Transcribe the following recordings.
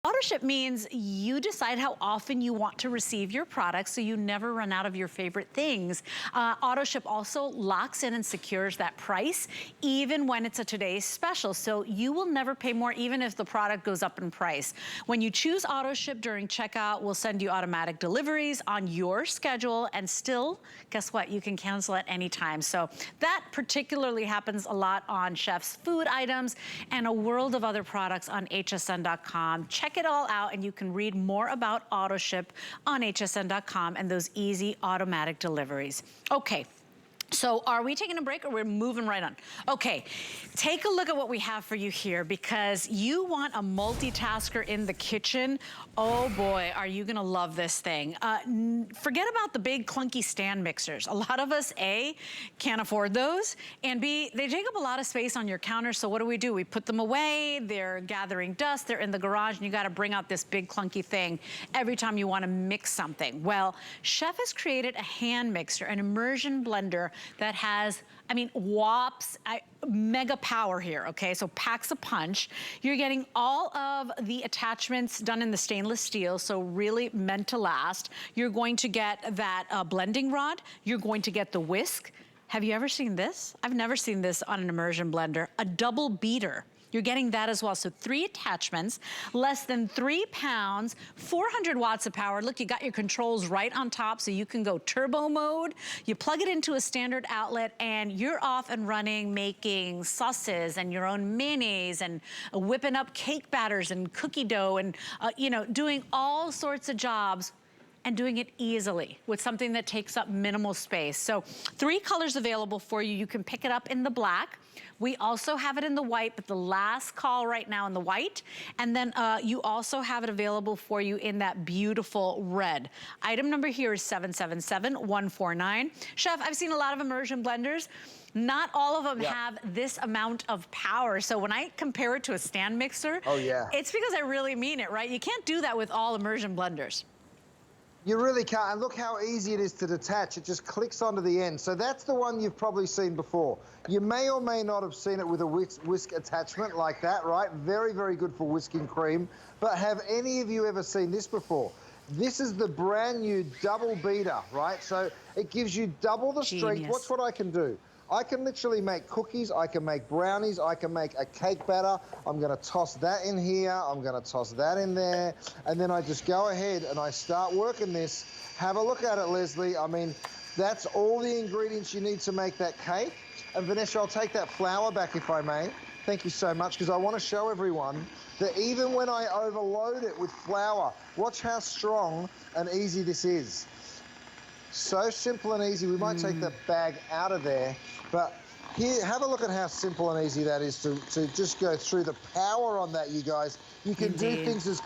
Auto-ship means you decide how often you want to receive your products so you never run out of your favorite things. Auto-ship also locks in and secures that price even when it's a today's special. So you will never pay more even if the product goes up in price. When you choose auto-ship during checkout, we'll send you automatic deliveries on your schedule, and still, guess what? You can cancel at any time. So that particularly happens a lot on Chef's food items and a world of other products on hsn.com. Check it all out and you can read more about auto-ship on hsn.com and those easy automatic deliveries. Okay. So are we taking a break or we're moving right on? Okay, take a look at what we have for you here, because you want a multitasker in the kitchen. Oh boy, are you gonna love this thing. Forget about the big clunky stand mixers. A lot of us, A, can't afford those, and B, they take up a lot of space on your counter, so what do? We put them away, they're gathering dust, they're in the garage, and you gotta bring out this big clunky thing every time you wanna mix something. Well, Chef has created a hand mixer, an immersion blender that has, I mean, mega power here, okay? So packs a punch. You're getting all of the attachments done in the stainless steel, so really meant to last. You're going to get that blending rod. You're going to get the whisk. Have you ever seen this? I've never seen this on an immersion blender. A double beater. You're getting that as well. So 3 attachments, less than 3 pounds, 400 watts of power. Look, you got your controls right on top so you can go turbo mode. You plug it into a standard outlet and you're off and running, making sauces and your own mayonnaise and whipping up cake batters and cookie dough and, you know, doing all sorts of jobs and doing it easily with something that takes up minimal space. So 3 colors available for you. You can pick it up in the black. We also have it in the white, but the last call right now in the white. And then you also have it available for you in that beautiful red. Item number here is 777149. Chef, I've seen a lot of immersion blenders. Not all of them have this amount of power. So when I compare it to a stand mixer, it's because I really mean it, right? You can't do that with all immersion blenders. You really can't, and look how easy it is to detach. It just clicks onto the end. So that's the one you've probably seen before. You may or may not have seen it with a whisk attachment like that, right? Very, very good for whisking cream. But have any of you ever seen this before? This is the brand new double beater, right? So it gives you double the strength. Watch what I can do. I can literally make cookies, I can make brownies, I can make a cake batter. I'm gonna toss that in here, I'm gonna toss that in there, and then I just go ahead and I start working this. Have a look at it, Leslie. I mean, that's all the ingredients you need to make that cake. And Vanessa, I'll take that flour back if I may. Thank you so much, because I want to show everyone that even when I overload it with flour, watch how strong and easy this is. So simple and easy. We might take the bag out of there, but here, have a look at how simple and easy that is to just go through the power on that, you guys. You can do things as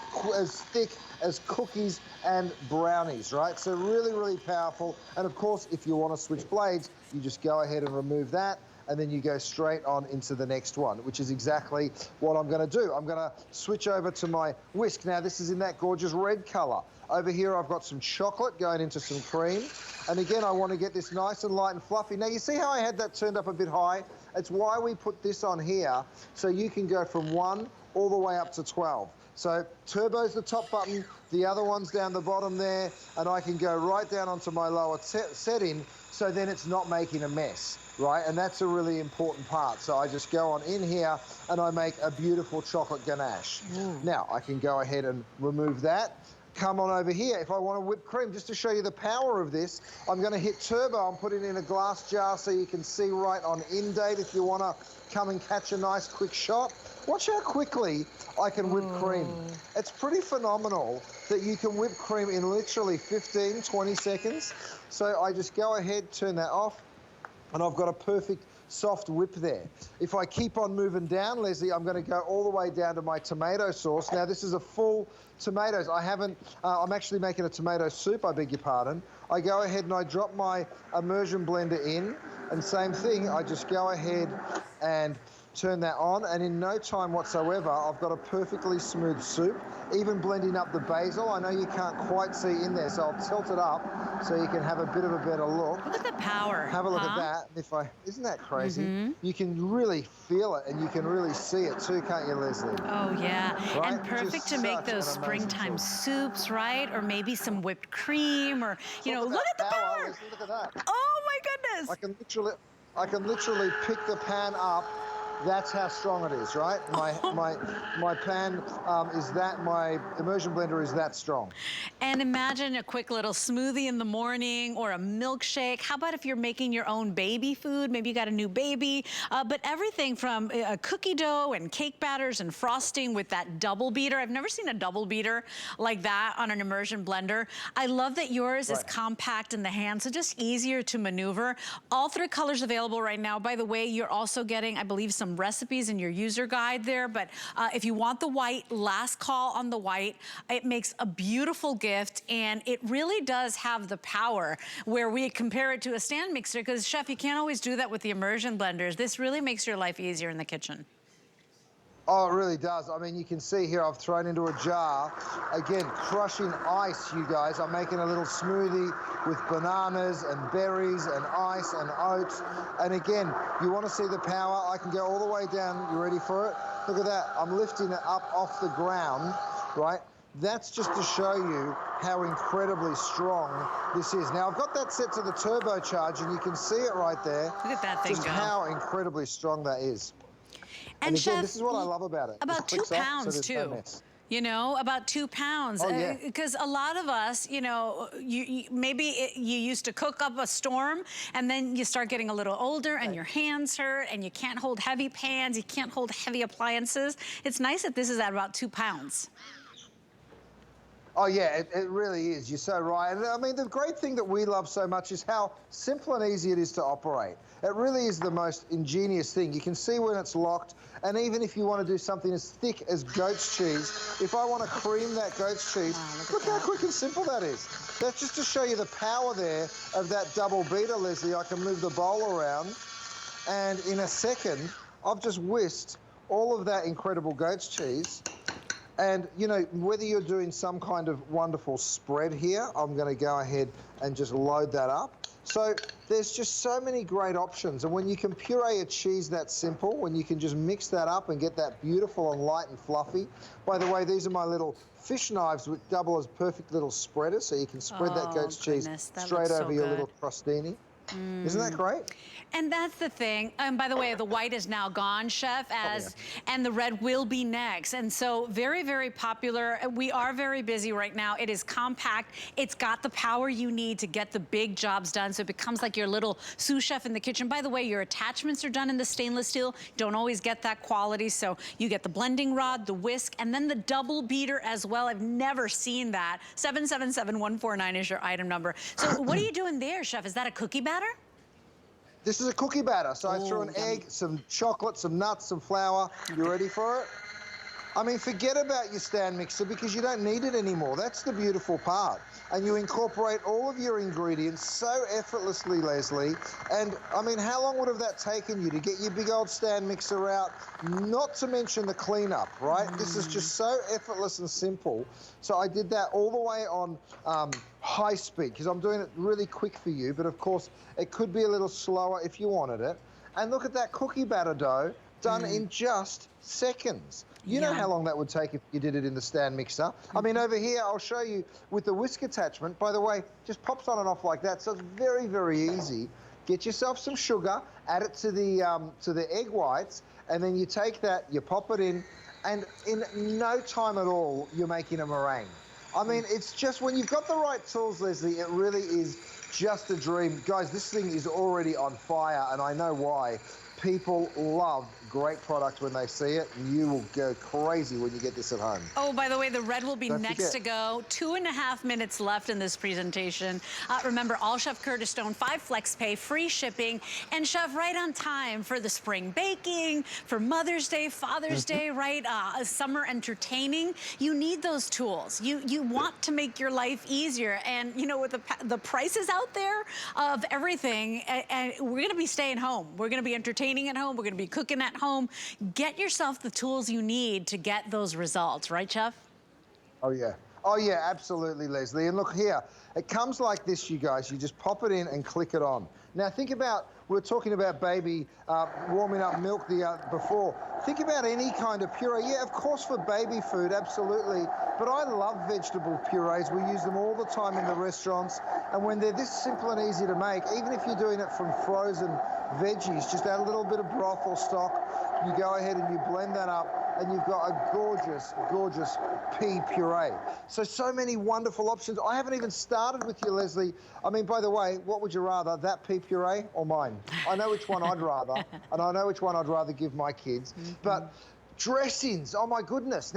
thick as cookies and brownies, right? So really, really powerful. And of course, if you want to switch blades, you just go ahead and remove that, and then you go straight on into the next one, which is exactly what I'm going to do. I'm going to switch over to my whisk. Now, this is in that gorgeous red color. Over here, I've got some chocolate going into some cream. And again, I want to get this nice and light and fluffy. Now, you see how I had that turned up a bit high? It's why we put this on here, so you can go from 1 all the way up to 12. So turbo's the top button, the other one's down the bottom there, and I can go right down onto my lower setting, so then it's not making a mess, right? And that's a really important part. So I just go on in here and I make a beautiful chocolate ganache. Now, I can go ahead and remove that. Come on over here. If I want to whip cream, just to show you the power of this, I'm going to hit turbo. I'm putting it in a glass jar so you can see right on in date if you want to come and catch a nice quick shot. Watch how quickly I can whip cream. It's pretty phenomenal that you can whip cream in literally 15, 20 seconds. So I just go ahead, turn that off, and I've got a perfect soft whip there. If I keep on moving down, Leslie, I'm going to go all the way down to my tomato sauce. Now, this is a full tomatoes. I'm actually making a tomato soup, I beg your pardon. I go ahead and I drop my immersion blender in, and same thing, I just go ahead and turn that on, and in no time whatsoever, I've got a perfectly smooth soup, even blending up the basil. I know you can't quite see in there, so I'll tilt it up so you can have a bit of a better look. Look at the power. Have a look at that. Isn't that crazy? You can really feel it, and you can really see it too, can't you, Leslie? Oh, yeah. Right? And perfect to make those springtime soups, right? Or maybe some whipped cream, or, you know, look at the power. Leslie, look at that. Oh, my goodness. I can literally pick the pan up. That's how strong it is, right? My pan my immersion blender is that strong. And imagine a quick little smoothie in the morning, or a milkshake. How about if you're making your own baby food? Maybe you got a new baby, but everything from cookie dough and cake batters and frosting with that double beater. I've never seen a double beater like that on an immersion blender. I love that yours is compact in the hand, so just easier to maneuver. All 3 colors available right now. By the way, you're also getting, I believe, some recipes in your user guide there, but if you want the white, last call on the white. It makes a beautiful gift, and it really does have the power where we compare it to a stand mixer, because Chef, you can't always do that with the immersion blenders. This really makes your life easier in the kitchen. Oh, it really does. I mean, you can see here I've thrown into a jar. Again, crushing ice, you guys. I'm making a little smoothie with bananas and berries and ice and oats. And again, you want to see the power. I can go all the way down. You ready for it? Look at that. I'm lifting it up off the ground, right? That's just to show you how incredibly strong this is. Now, I've got that set to the turbocharge, and you can see it right there. Look at that thing just go. how incredibly strong that is. And again, Chef, this is what I love about it. About 2 pounds, too. You know, about 2 pounds. Oh, yeah. Because a lot of us, you know, maybe you used to cook up a storm, and then you start getting a little older, and your hands hurt, and you can't hold heavy pans, you can't hold heavy appliances. It's nice that this is at about 2 pounds. Oh, yeah, it really is. You're so right. And I mean, the great thing that we love so much is how simple and easy it is to operate. It really is the most ingenious thing. You can see when it's locked, and even if you want to do something as thick as goat's cheese, if I want to cream that goat's cheese, look how quick and simple that is. That's just to show you the power there of that double beater, Leslie. I can move the bowl around, and in a second, I've just whisked all of that incredible goat's cheese. And, you know, whether you're doing some kind of wonderful spread here, I'm going to go ahead and just load that up. So there's just so many great options. And when you can puree a cheese that simple, when you can just mix that up and get that beautiful and light and fluffy. By the way, these are my little fish knives which double as perfect little spreaders, so you can spread that goat's cheese straight over your little crostini. Isn't that great? And that's the thing. And by the way, the white is now gone, Chef, and the red will be next. And so very, very popular. We are very busy right now. It is compact. It's got the power you need to get the big jobs done. So it becomes like your little sous chef in the kitchen. By the way, your attachments are done in the stainless steel. Don't always get that quality. So you get the blending rod, the whisk, and then the double beater as well. I've never seen that. 777149 is your item number. So what are you doing there, Chef? Is that a cookie batter? This is a cookie batter. So I threw an egg, some chocolate, some nuts, some flour. You ready for it? I mean, forget about your stand mixer because you don't need it anymore. That's the beautiful part. And you incorporate all of your ingredients so effortlessly, Leslie. And, I mean, how long would have that taken you to get your big old stand mixer out? Not to mention the cleanup, right? This is just so effortless and simple. So I did that all the way on high speed because I'm doing it really quick for you. But, of course, it could be a little slower if you wanted it. And look at that cookie batter dough done in just seconds. You know how long that would take if you did it in the stand mixer. I mean, over here, I'll show you with the whisk attachment. By the way, just pops on and off like that, so it's very, very easy. Get yourself some sugar, add it to the egg whites, and then you take that, you pop it in, and in no time at all, you're making a meringue. I mean, it's just, when you've got the right tools, Leslie, it really is just a dream. Guys, this thing is already on fire, and I know why. People love great product when they see it, and you will go crazy when you get this at home. Oh, by the way, the red will be next to go. 2.5 minutes left in this presentation. Remember, all Chef Curtis Stone, 5 flex pay, free shipping, and Chef, right on time for the spring baking, for Mother's Day, Father's Day, right? Summer entertaining. You need those tools. You want to make your life easier, and you know, with the prices out there of everything, and we're going to be staying home. We're going to be entertaining at home. We're going to be cooking at home. home. Get yourself the tools you need to get those results, right, Chef? Oh, yeah. Oh, yeah, absolutely, Leslie. And look here, it comes like this, you guys. You just pop it in and click it on. Now, think about, we were talking about baby warming up milk before. Think about any kind of puree. Yeah, of course, for baby food, absolutely. But I love vegetable purees. We use them all the time in the restaurants. And when they're this simple and easy to make, even if you're doing it from frozen veggies, just add a little bit of broth or stock. You go ahead and you blend that up, and you've got a gorgeous, gorgeous pea puree. So many wonderful options. I haven't even started with you, Leslie. I mean, by the way, what would you rather, that pea puree or mine? I know which one I'd rather, and I know which one I'd rather give my kids. But dressings, oh my goodness.